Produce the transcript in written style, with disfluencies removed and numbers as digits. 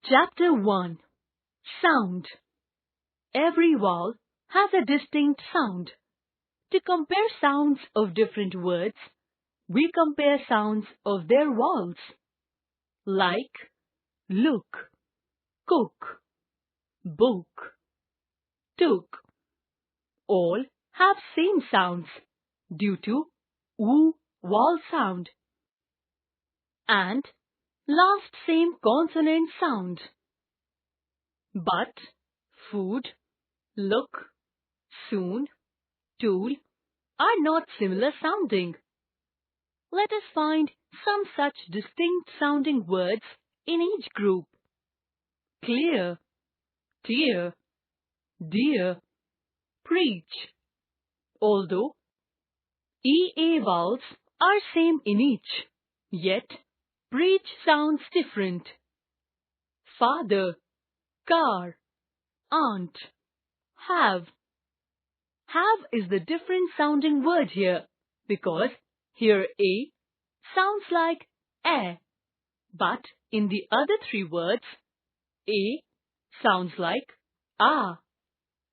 Chapter 1. Sound. Every vowel has a distinct sound. To compare sounds of different words, we compare sounds of their vowels. Like look, cook, book, took. All have same sounds due to oo vowel sound and last same consonant sound. But food, look, soon, tool are not similar sounding. Let us find some such distinct sounding words in each group. Clear, tear, dear, preach. Although EA vowels are same in each, yet preach sounds different. Father, car, aunt, have. Have is the different sounding word here because here A sounds like A, but in the other three words A sounds like A.